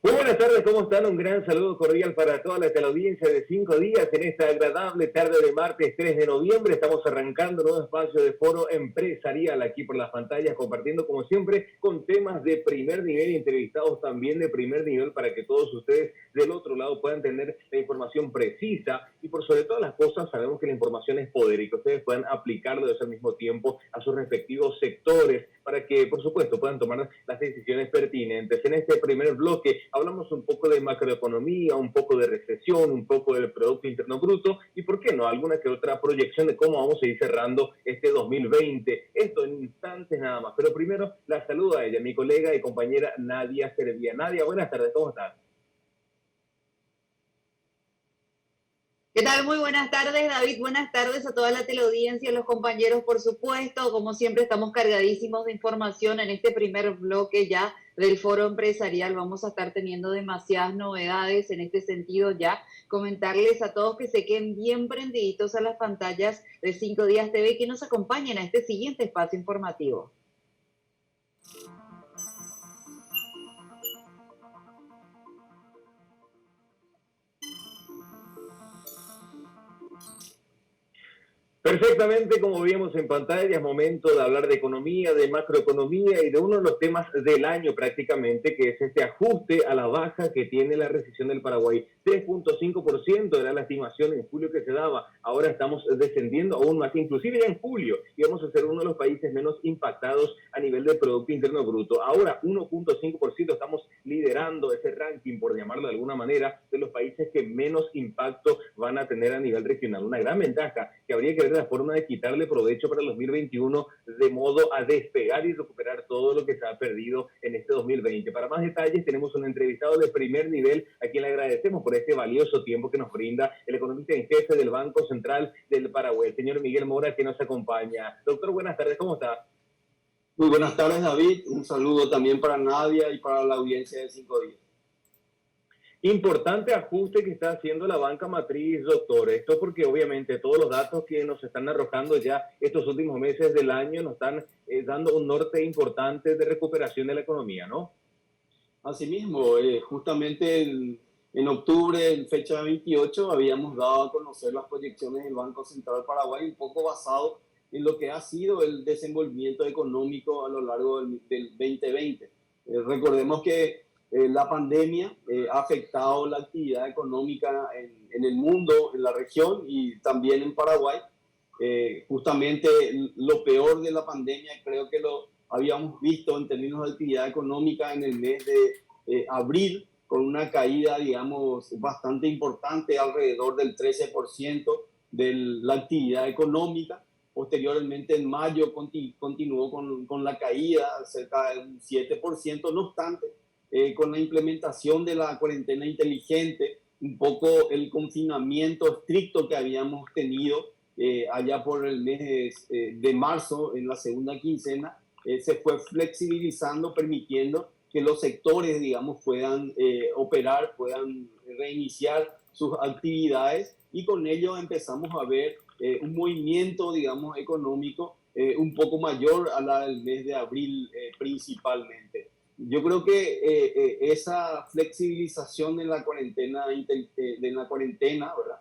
Muy buenas tardes, ¿cómo están? Un gran saludo cordial para toda la teleaudiencia de 5 días en esta agradable tarde de martes 3 de noviembre. Estamos arrancando un nuevo espacio de foro empresarial aquí por las pantallas, compartiendo como siempre con temas de primer nivel y entrevistados también de primer nivel para que todos ustedes del otro lado puedan tener la información precisa y por sobre todas las cosas sabemos que la información es poder y que ustedes puedan aplicarlo al mismo tiempo a sus respectivos sectores para que por supuesto puedan tomar las decisiones pertinentes. En este primer bloque hablamos un poco de macroeconomía, un poco de recesión, un poco del Producto Interno Bruto y, ¿por qué no?, alguna que otra proyección de cómo vamos a ir cerrando este 2020. Esto en instantes nada más. Pero primero la saludo a ella, mi colega y compañera Nadia Servia. Nadia, buenas tardes, ¿cómo estás? ¿Qué tal? Muy buenas tardes, David. Buenas tardes a toda la teleaudiencia, a los compañeros, por supuesto. Como siempre, estamos cargadísimos de información en este primer bloque ya del foro empresarial. Vamos a estar teniendo demasiadas novedades en este sentido ya. Comentarles a todos que se queden bien prendiditos a las pantallas de 5 Días TV y que nos acompañen a este siguiente espacio informativo. Perfectamente, como vimos en pantalla, es momento de hablar de economía, de macroeconomía y de uno de los temas del año prácticamente, que es este ajuste a la baja que tiene la recesión del Paraguay. 3.5% era la estimación en julio que se daba, ahora estamos descendiendo aún más, inclusive ya en julio, y vamos a ser uno de los países menos impactados a nivel del Producto Interno Bruto. Ahora 1.5%, estamos liderando ese ranking, por llamarlo de alguna manera, de los países que menos impacto van a tener a nivel regional. Una gran ventaja que habría que ver la forma de quitarle provecho para el 2021 de modo a despegar y recuperar todo lo que se ha perdido en este 2020. Para más detalles tenemos un entrevistado de primer nivel a quien le agradecemos por este valioso tiempo que nos brinda el economista en jefe del Banco Central del Paraguay, el señor Miguel Mora, que nos acompaña. Doctor, buenas tardes, ¿cómo está? Muy buenas tardes, David. Un saludo también para Nadia y para la audiencia de 5 días. Importante ajuste que está haciendo la banca matriz, doctor. Esto porque obviamente todos los datos que nos están arrojando ya estos últimos meses del año nos están dando un norte importante de recuperación de la economía, ¿no? Asimismo, justamente en octubre, en fecha 28, habíamos dado a conocer las proyecciones del Banco Central Paraguay, un poco basado en lo que ha sido el desenvolvimiento económico a lo largo del 2020. Recordemos que la pandemia ha afectado la actividad económica en el mundo, en la región y también en Paraguay. Justamente lo peor de la pandemia creo que lo habíamos visto en términos de actividad económica en el mes de abril, con una caída, digamos, bastante importante, alrededor del 13% de la actividad económica. Posteriormente, en mayo, continuó con la caída, cerca del 7%. No obstante, con la implementación de la cuarentena inteligente, un poco el confinamiento estricto que habíamos tenido allá por el mes de marzo, en la segunda quincena, se fue flexibilizando, permitiendo que los sectores, digamos, puedan operar, puedan reiniciar sus actividades, y con ello empezamos a ver un movimiento, digamos, económico un poco mayor a la del mes de abril principalmente. Yo creo que esa flexibilización de la cuarentena, ¿verdad?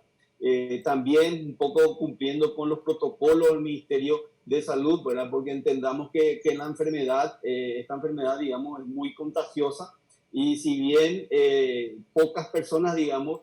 También un poco cumpliendo con los protocolos del Ministerio de Salud, ¿verdad? Porque entendamos que la enfermedad, esta enfermedad, digamos, es muy contagiosa, y si bien pocas personas, digamos,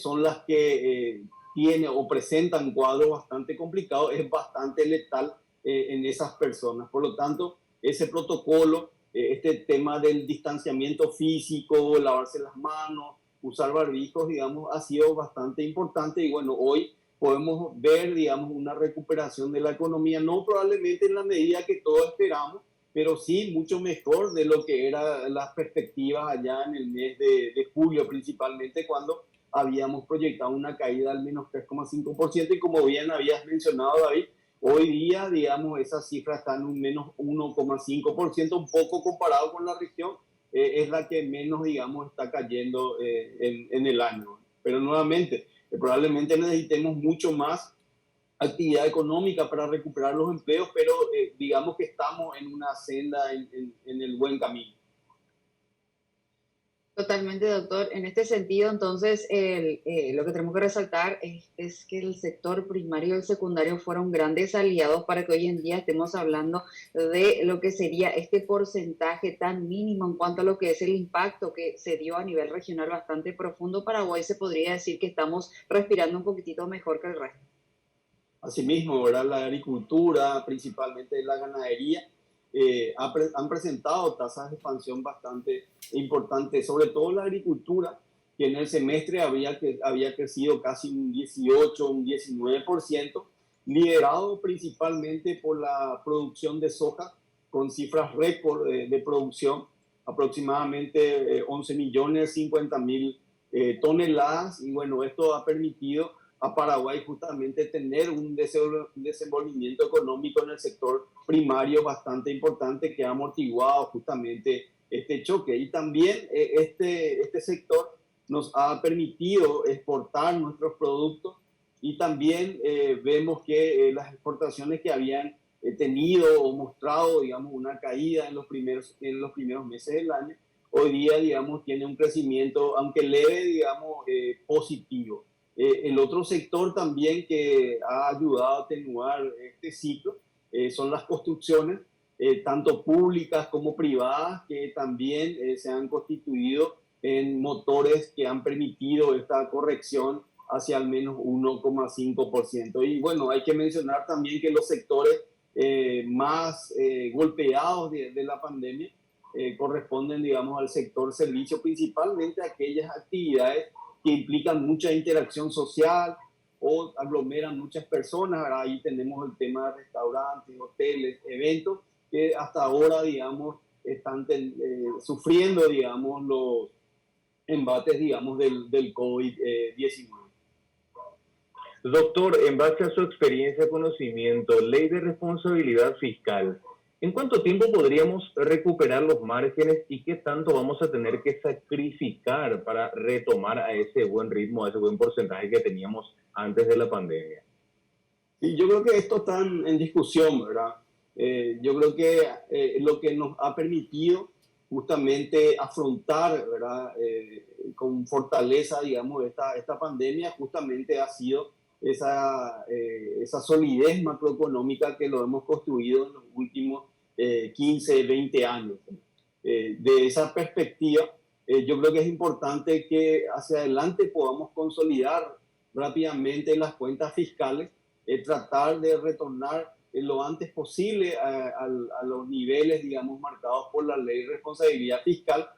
son las que tienen o presentan cuadros bastante complicados, es bastante letal en esas personas. Por lo tanto, ese protocolo, este tema del distanciamiento físico, lavarse las manos, usar barbijos, digamos, ha sido bastante importante. Y bueno, hoy podemos ver, digamos, una recuperación de la economía, no probablemente en la medida que todos esperamos, pero sí mucho mejor de lo que eran las perspectivas allá en el mes de julio, principalmente cuando habíamos proyectado una caída al menos 3,5%, y como bien habías mencionado, David, hoy día, digamos, esa cifra está en un menos 1,5%, un poco comparado con la región, es la que menos, digamos, está cayendo en el año. Pero nuevamente, probablemente necesitemos mucho más actividad económica para recuperar los empleos, pero digamos que estamos en una senda en el buen camino. Totalmente, doctor. En este sentido, entonces, lo que tenemos que resaltar es que el sector primario y el secundario fueron grandes aliados para que hoy en día estemos hablando de lo que sería este porcentaje tan mínimo en cuanto a lo que es el impacto que se dio a nivel regional bastante profundo. Paraguay se podría decir que estamos respirando un poquitito mejor que el resto. Asimismo, ¿verdad? La agricultura, principalmente la ganadería, han presentado tasas de expansión bastante importantes, sobre todo la agricultura, que en el semestre había crecido casi un 18, un 19%, liderado principalmente por la producción de soja, con cifras récord de producción, aproximadamente 11.050.000 toneladas, y bueno, esto ha permitido a Paraguay justamente tener un desenvolvimiento económico en el sector primario bastante importante que ha amortiguado justamente este choque. Y también este sector nos ha permitido exportar nuestros productos y también vemos que las exportaciones que habían tenido o mostrado, digamos, una caída en los primeros meses del año, hoy día, digamos, tiene un crecimiento, aunque leve, digamos, positivo. El otro sector también que ha ayudado a atenuar este ciclo son las construcciones, tanto públicas como privadas, que también se han constituido en motores que han permitido esta corrección hacia al menos 1,5%. Y bueno, hay que mencionar también que los sectores más golpeados de la pandemia corresponden, digamos, al sector servicio, principalmente aquellas actividades que implican mucha interacción social o aglomeran muchas personas. Ahí tenemos el tema de restaurantes, hoteles, eventos, que hasta ahora, digamos, están sufriendo, digamos, los embates, digamos, del COVID-19. Doctor, en base a su experiencia y conocimiento, ley de responsabilidad fiscal, ¿en cuánto tiempo podríamos recuperar los márgenes y qué tanto vamos a tener que sacrificar para retomar a ese buen ritmo, a ese buen porcentaje que teníamos antes de la pandemia? Sí, yo creo que esto está en discusión, ¿verdad? Yo creo que lo que nos ha permitido justamente afrontar, ¿verdad? Con fortaleza, digamos, esta pandemia justamente ha sido esa solidez macroeconómica que lo hemos construido en los últimos 15, 20 años. De esa perspectiva, yo creo que es importante que hacia adelante podamos consolidar rápidamente las cuentas fiscales, tratar de retornar lo antes posible a los niveles, digamos, marcados por la ley de responsabilidad fiscal,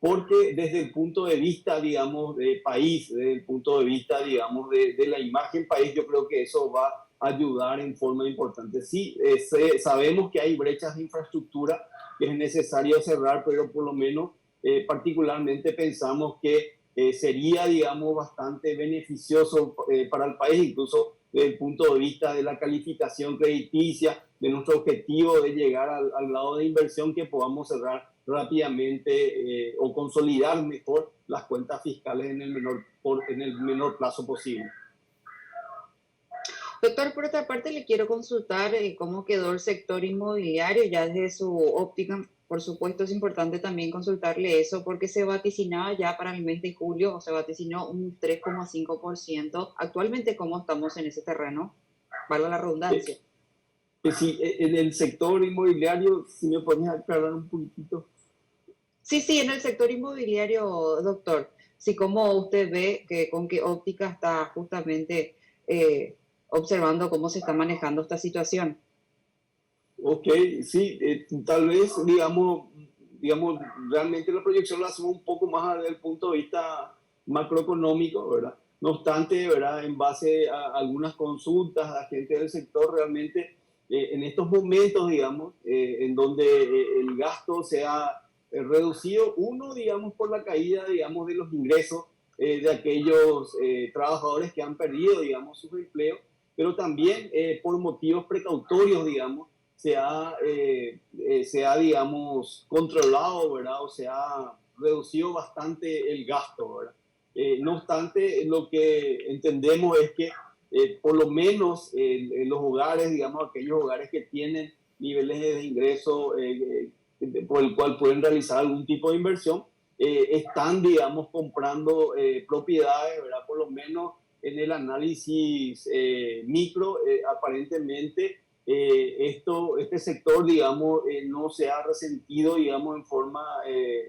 porque desde el punto de vista, digamos, de país, desde el punto de vista, digamos, de la imagen país, yo creo que eso va a ayudar en forma importante. Sí, sabemos que hay brechas de infraestructura que es necesario cerrar, pero por lo menos particularmente pensamos que sería, digamos, bastante beneficioso para el país, incluso desde el punto de vista de la calificación crediticia, de nuestro objetivo de llegar al lado de inversión, que podamos cerrar rápidamente o consolidar mejor las cuentas fiscales en el menor plazo posible. Doctor, por otra parte, le quiero consultar cómo quedó el sector inmobiliario, ya desde su óptica. Por supuesto, es importante también consultarle eso, porque se vaticinaba ya para el mes de julio, o se vaticinó un 3,5%. Actualmente, ¿cómo estamos en ese terreno? Valga la redundancia. Sí, en el sector inmobiliario, si me podías aclarar un poquitito. Sí, en el sector inmobiliario, doctor. Sí, ¿cómo usted ve con qué óptica está justamente observando cómo se está manejando esta situación? Ok, sí, tal vez, digamos, realmente la proyección la hacemos un poco más desde el punto de vista macroeconómico, ¿verdad? No obstante, ¿verdad? En base a algunas consultas a gente del sector, realmente en estos momentos, digamos, en donde el gasto se ha reducido, uno, digamos, por la caída, digamos, de los ingresos de aquellos trabajadores que han perdido, digamos, sus empleos, pero también por motivos precautorios, digamos, se ha, digamos, controlado, ¿verdad? O se ha reducido bastante el gasto, ¿verdad? No obstante, lo que entendemos es que por lo menos los hogares, digamos, aquellos hogares que tienen niveles de ingreso por el cual pueden realizar algún tipo de inversión, están, digamos, comprando propiedades, ¿verdad? Por lo menos en el análisis micro, aparentemente este sector, digamos, no se ha resentido, digamos, en forma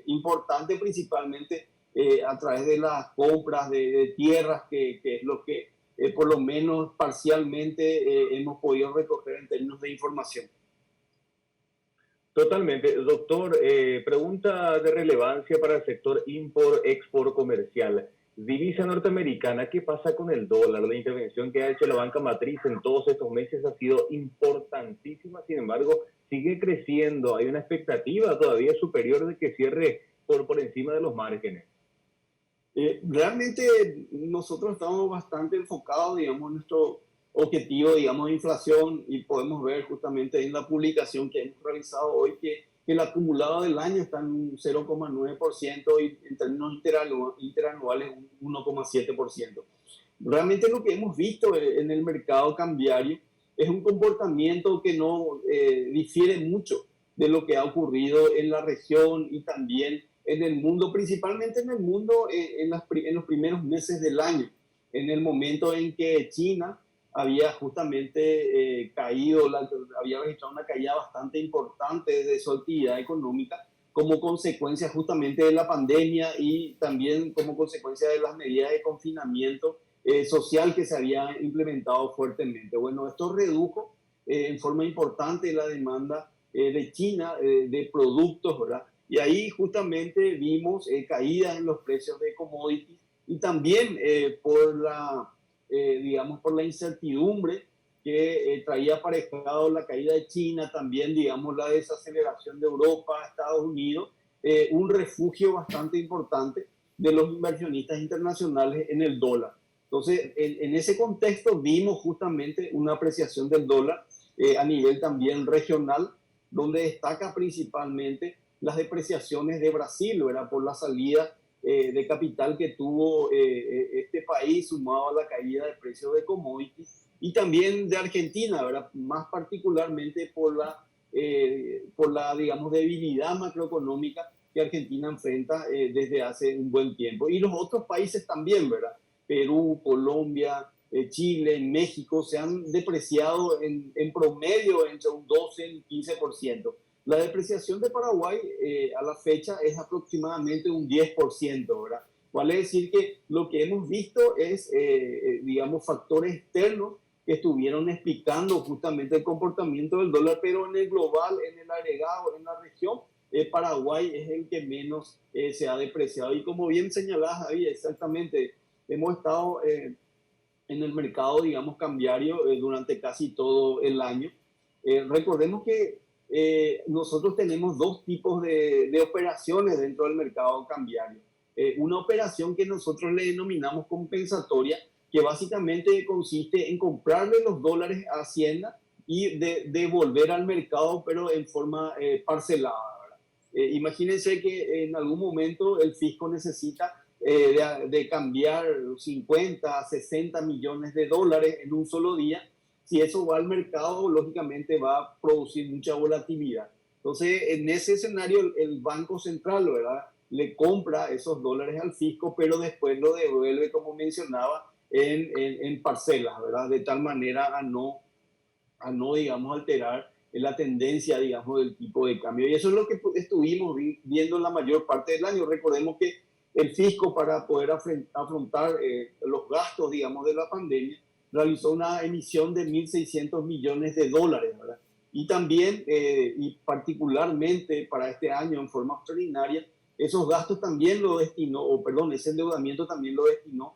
importante, principalmente a través de las compras de tierras, que es lo que por lo menos parcialmente hemos podido recoger en términos de información. Totalmente. Doctor, pregunta de relevancia para el sector import-export comercial. Divisa norteamericana, ¿qué pasa con el dólar? La intervención que ha hecho la banca matriz en todos estos meses ha sido importantísima, sin embargo, sigue creciendo. Hay una expectativa todavía superior de que cierre por encima de los márgenes. Realmente nosotros estamos bastante enfocados, digamos, en nuestro objetivo, digamos, de inflación, y podemos ver justamente en la publicación que hemos realizado hoy que el acumulado del año está en un 0,9% y en términos interanuales un 1,7%. Realmente lo que hemos visto en el mercado cambiario es un comportamiento que no difiere mucho de lo que ha ocurrido en la región y también en el mundo, principalmente en el mundo en los primeros meses del año, en el momento en que China había justamente había registrado una caída bastante importante de su actividad económica como consecuencia justamente de la pandemia y también como consecuencia de las medidas de confinamiento social que se habían implementado fuertemente. Bueno, esto redujo en forma importante la demanda de China de productos, ¿verdad? Y ahí justamente vimos caídas en los precios de commodities y también digamos, por la incertidumbre que traía aparejado la caída de China, también, digamos, la desaceleración de Europa, Estados Unidos, un refugio bastante importante de los inversionistas internacionales en el dólar. Entonces, en ese contexto vimos justamente una apreciación del dólar a nivel también regional, donde destaca principalmente las depreciaciones de Brasil, ¿verdad? Por la salida de capital que tuvo este país, sumado a la caída de precios de commodities, y también de Argentina, ¿verdad? Más particularmente por la, digamos, debilidad macroeconómica que Argentina enfrenta desde hace un buen tiempo. Y los otros países también, ¿verdad? Perú, Colombia, Chile, México, se han depreciado en promedio entre un 12 y un 15%. La depreciación de Paraguay a la fecha es aproximadamente un 10%, ¿verdad? Vale decir que lo que hemos visto es, digamos, factores externos que estuvieron explicando justamente el comportamiento del dólar, pero en el global, en el agregado, en la región, Paraguay es el que menos se ha depreciado. Y como bien señalás, Javier, exactamente, hemos estado en el mercado, digamos, cambiario durante casi todo el año. Recordemos que nosotros tenemos dos tipos de operaciones dentro del mercado cambiario. Una operación que nosotros le denominamos compensatoria, que básicamente consiste en comprarle los dólares a Hacienda y devolver al mercado, pero en forma parcelada, ¿verdad? Imagínense que en algún momento el fisco necesita de cambiar 50 a 60 millones de dólares en un solo día. Si eso va al mercado, lógicamente va a producir mucha volatilidad. Entonces, en ese escenario, el Banco Central, ¿verdad?, le compra esos dólares al fisco, pero después lo devuelve, como mencionaba, en parcelas, ¿verdad?, de tal manera a no, digamos, alterar la tendencia, digamos, del tipo de cambio. Y eso es lo que estuvimos viendo la mayor parte del año. Recordemos que el fisco, para poder afrontar los gastos, digamos, de la pandemia, realizó una emisión de 1.600 millones de dólares, ¿verdad? Y también, y particularmente para este año en forma extraordinaria, esos gastos también lo destinó, ese endeudamiento también lo destinó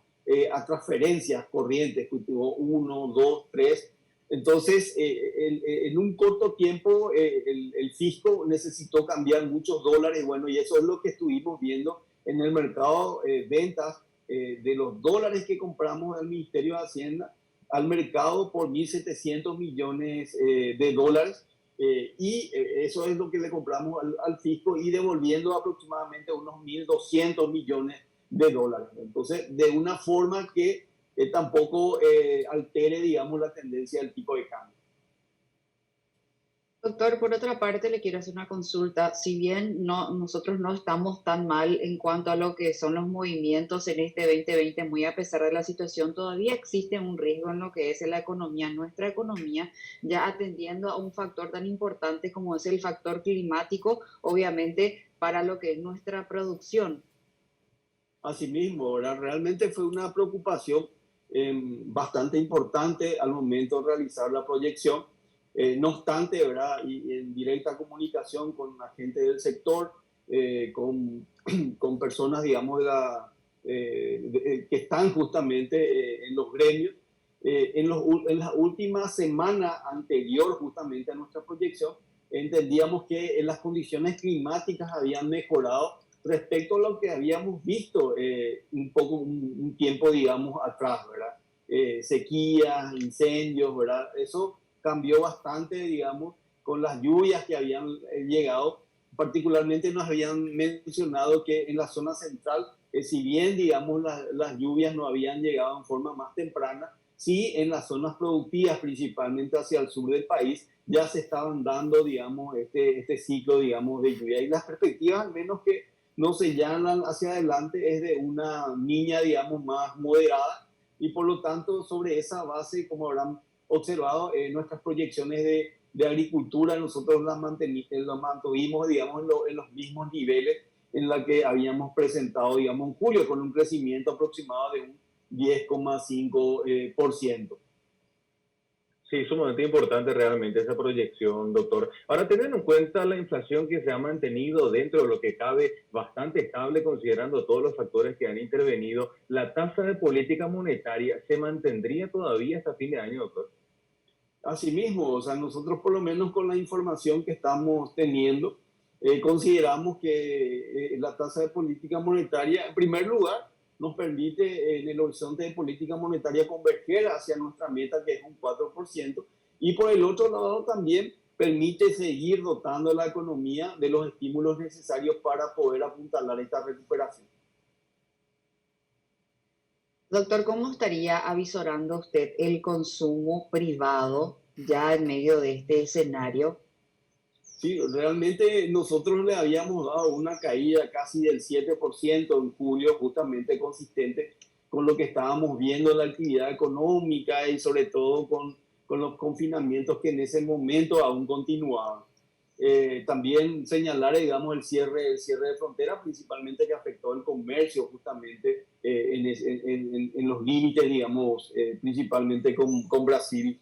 a transferencias corrientes, que tuvo 1, 2, 3. Entonces, en un corto tiempo, el fisco necesitó cambiar muchos dólares, bueno, y eso es lo que estuvimos viendo en el mercado ventas de los dólares que compramos al Ministerio de Hacienda al mercado por 1.700 millones de dólares, y eso es lo que le compramos al fisco, y devolviendo aproximadamente unos 1.200 millones de dólares. Entonces, de una forma que tampoco altere, digamos, la tendencia del tipo de cambio. Doctor, por otra parte, le quiero hacer una consulta. Si bien nosotros no estamos tan mal en cuanto a lo que son los movimientos en este 2020, muy a pesar de la situación, todavía existe un riesgo en lo que es la economía, nuestra economía, ya atendiendo a un factor tan importante como es el factor climático, obviamente, para lo que es nuestra producción. Asimismo, ¿verdad? Realmente fue una preocupación bastante importante al momento de realizar la proyección. No obstante, ¿verdad? Y en directa comunicación con la gente del sector, con personas, digamos, que están justamente en los gremios, en la última semana anterior justamente a nuestra proyección, entendíamos que las condiciones climáticas habían mejorado respecto a lo que habíamos visto un tiempo, digamos, atrás, ¿verdad? Sequías, incendios, ¿verdad? Eso cambió bastante, digamos, con las lluvias que habían llegado. Particularmente nos habían mencionado que en la zona central, si bien, digamos, las lluvias no habían llegado en forma más temprana, sí en las zonas productivas, principalmente hacia el sur del país, ya se estaban dando, digamos, este ciclo, digamos, de lluvia. Y las perspectivas, al menos que no se llaman hacia adelante, es de una niña, digamos, más moderada, y por lo tanto, sobre esa base, como habrán observado, nuestras proyecciones de agricultura, nosotros las mantuvimos, digamos, en los mismos niveles en la que habíamos presentado, digamos, en julio, con un crecimiento aproximado de un 10,5%. Sí, sumamente importante realmente esa proyección, doctor. Ahora, teniendo en cuenta la inflación que se ha mantenido dentro de lo que cabe bastante estable, considerando todos los factores que han intervenido, ¿la tasa de política monetaria se mantendría todavía hasta fin de año, doctor? Asimismo, o sea, nosotros por lo menos con la información que estamos teniendo, consideramos que la tasa de política monetaria, en primer lugar, nos permite en el horizonte de política monetaria converger hacia nuestra meta, que es un 4%, y por el otro lado también permite seguir dotando a la economía de los estímulos necesarios para poder apuntalar esta recuperación. Doctor, ¿cómo estaría avisorando usted el consumo privado ya en medio de este escenario? Sí, realmente nosotros le habíamos dado una caída casi del 7% en julio, justamente consistente con lo que estábamos viendo en la actividad económica y sobre todo con los confinamientos que en ese momento aún continuaban. También señalar, digamos, el cierre de frontera, principalmente que afectó el comercio justamente en los límites, digamos, principalmente con Brasil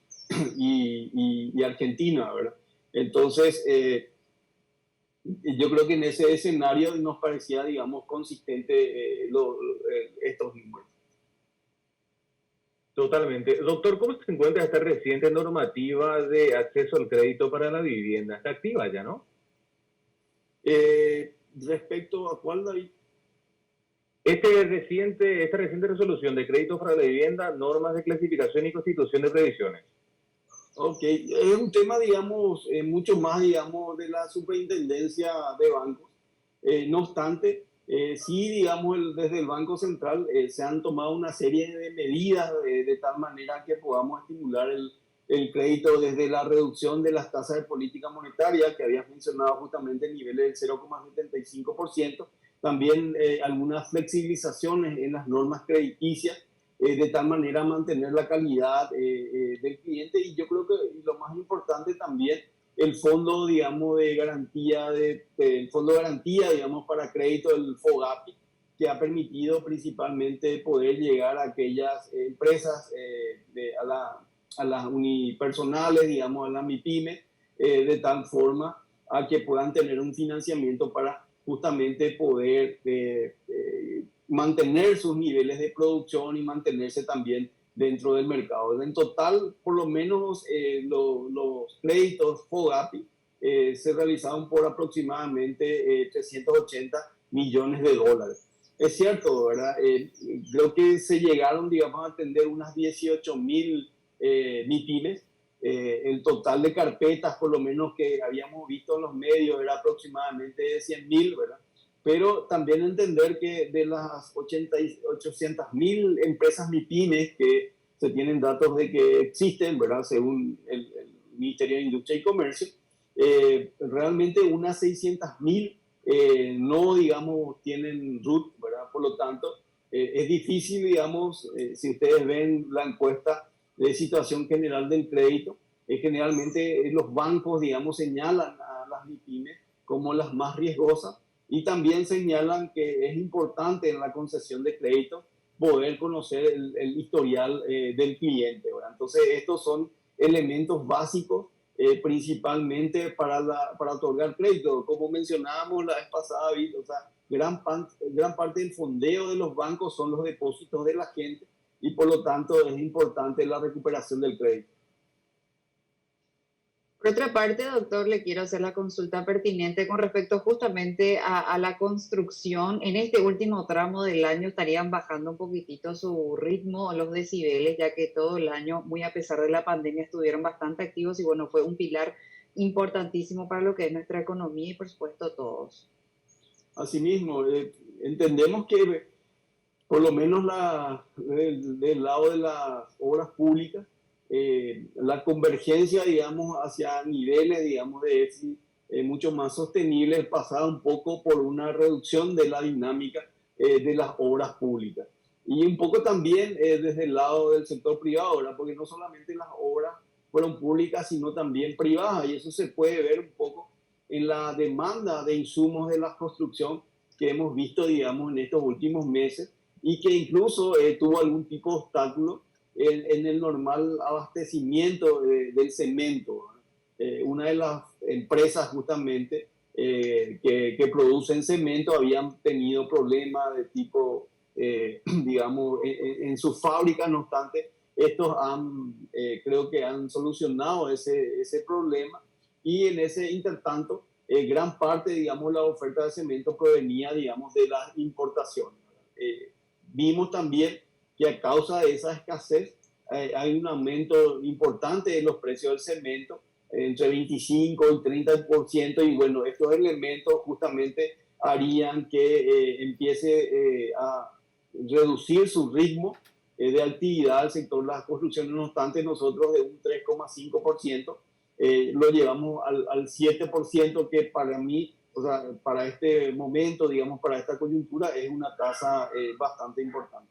y Argentina, ¿verdad? Entonces, yo creo que en ese escenario nos parecía, digamos, consistente estos números. Totalmente. Doctor, ¿cómo se encuentra esta reciente normativa de acceso al crédito para la vivienda? Está activa ya, ¿no? Respecto a cuál, David. Esta reciente resolución de crédito para la vivienda, normas de clasificación y constitución de previsiones. Ok, es un tema, digamos, mucho más, digamos, de la superintendencia de bancos. No obstante, sí, digamos, desde el Banco Central se han tomado una serie de medidas de tal manera que podamos estimular el crédito desde la reducción de las tasas de política monetaria, que habías mencionado justamente en niveles del 0,75%, también algunas flexibilizaciones en las normas crediticias, de tal manera mantener la calidad del cliente. Y yo creo que lo más importante también, el fondo, digamos, de garantía, el fondo de garantía, digamos, para crédito, el FOGAPI, que ha permitido principalmente poder llegar a aquellas empresas, a las unipersonales, digamos, a las MIPYME, de tal forma a que puedan tener un financiamiento para justamente poder mantener sus niveles de producción y mantenerse también dentro del mercado. En total, por lo menos los créditos FOGAPI se realizaron por aproximadamente 380 millones de dólares. Es cierto, ¿verdad? Creo que se llegaron, digamos, a atender unas 18,000 MIPYMES. El total de carpetas, por lo menos que habíamos visto en los medios, era aproximadamente de 100,000, ¿verdad? pero también entender que de las 800.000 empresas MIPYMES que se tienen datos de que existen, ¿verdad? Según el Ministerio de Industria y Comercio, realmente unas 600.000 no, digamos, tienen RUT, ¿verdad? Por lo tanto, es difícil, digamos, si ustedes ven la encuesta de situación general del crédito, generalmente los bancos, digamos, señalan a las MIPYMES como las más riesgosas y también señalan que es importante en la concesión de crédito poder conocer el historial del cliente, ¿verdad? Entonces, estos son elementos básicos principalmente para otorgar crédito. Como mencionábamos la vez pasada, o sea, gran parte del fondeo de los bancos son los depósitos de la gente y por lo tanto es importante la recuperación del crédito. Por otra parte, doctor, le quiero hacer la consulta pertinente con respecto justamente a la construcción. En este último tramo del año estarían bajando un poquitito su ritmo, los decibeles, ya que todo el año, muy a pesar de la pandemia, estuvieron bastante activos y bueno, fue un pilar importantísimo para lo que es nuestra economía y por supuesto todos. Asimismo, entendemos que por lo menos del lado de las obras públicas, la convergencia, digamos, hacia niveles, digamos, de déficit mucho más sostenibles pasaba un poco por una reducción de la dinámica de las obras públicas. Y un poco también desde el lado del sector privado, ¿verdad? Porque no solamente las obras fueron públicas, sino también privadas, y eso se puede ver un poco en la demanda de insumos de la construcción que hemos visto, digamos, en estos últimos meses, y que incluso tuvo algún tipo de obstáculo en el normal abastecimiento del cemento. Una de las empresas justamente que producen cemento habían tenido problemas de tipo, digamos, en sus fábricas. No obstante, estos creo que han solucionado ese problema, y en ese intertanto gran parte, digamos, la oferta de cemento provenía, digamos, de las importaciones. Vimos también que a causa de esa escasez hay un aumento importante de los precios del cemento, entre 25 y 30%, y bueno, estos elementos justamente harían que empiece a reducir su ritmo de actividad al sector de las construcciones. No obstante, nosotros de un 3,5% lo llevamos al 7%, que para mí, o sea, para este momento, digamos, para esta coyuntura, es una tasa bastante importante.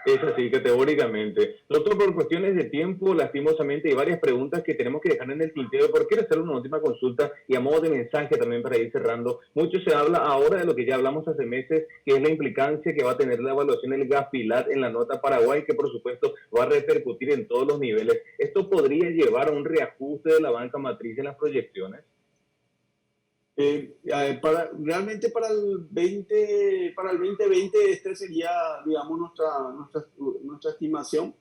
Es así, categóricamente. Doctor, por cuestiones de tiempo, lastimosamente, hay varias preguntas que tenemos que dejar en el tintero, pero quiero hacer una última consulta y a modo de mensaje también para ir cerrando. Mucho se habla ahora de lo que ya hablamos hace meses, que es la implicancia que va a tener la evaluación del Gafilat en la nota Paraguay, que por supuesto va a repercutir en todos los niveles. ¿Esto podría llevar a un reajuste de la banca matriz en las proyecciones? Realmente para el 2020 este sería, digamos, nuestra estimación.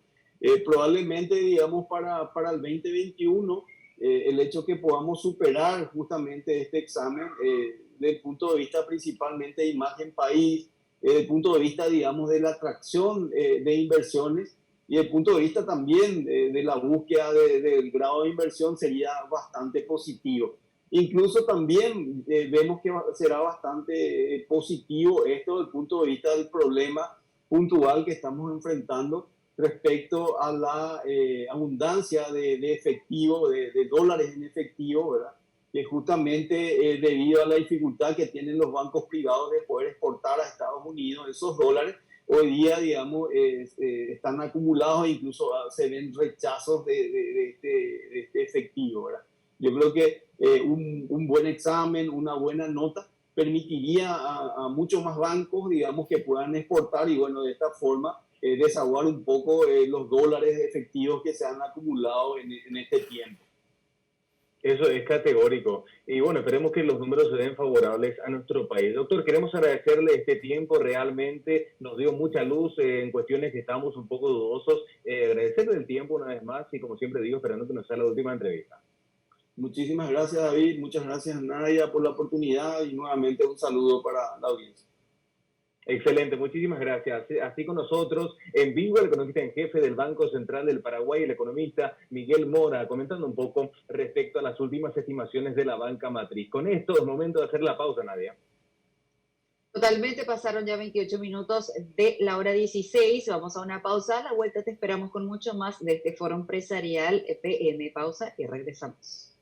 Probablemente, digamos, para el 2021 el hecho que podamos superar justamente este examen desde el punto de vista principalmente de imagen país, desde el punto de vista, digamos, de la atracción de inversiones, y desde el punto de vista también de la búsqueda del grado de inversión, sería bastante positivo. Incluso también vemos que será bastante positivo esto desde el punto de vista del problema puntual que estamos enfrentando respecto a la abundancia de efectivo, de dólares en efectivo, ¿verdad? Que justamente debido a la dificultad que tienen los bancos privados de poder exportar a Estados Unidos esos dólares, hoy día, digamos, están acumulados e incluso se ven rechazos de este efectivo, ¿verdad? Yo creo que un buen examen, una buena nota, permitiría a muchos más bancos, digamos, que puedan exportar y, bueno, de esta forma desaguar un poco los dólares efectivos que se han acumulado en este tiempo. Eso es categórico. Y bueno, esperemos que los números se den favorables a nuestro país. Doctor, queremos agradecerle este tiempo, realmente nos dio mucha luz en cuestiones que estábamos un poco dudosos. Agradecerle el tiempo una vez más y, como siempre digo, esperando que nos sea la última entrevista. Muchísimas gracias, David. Muchas gracias, Nadia, por la oportunidad, y nuevamente un saludo para la audiencia. Excelente, muchísimas gracias. Así con nosotros, en vivo, el economista en jefe del Banco Central del Paraguay, el economista Miguel Mora, comentando un poco respecto a las últimas estimaciones de la banca matriz. Con esto es momento de hacer la pausa, Nadia. Totalmente, pasaron ya 28 minutos de la hora 16. Vamos a una pausa. A la vuelta te esperamos con mucho más de este Foro Empresarial PM. Pausa y regresamos.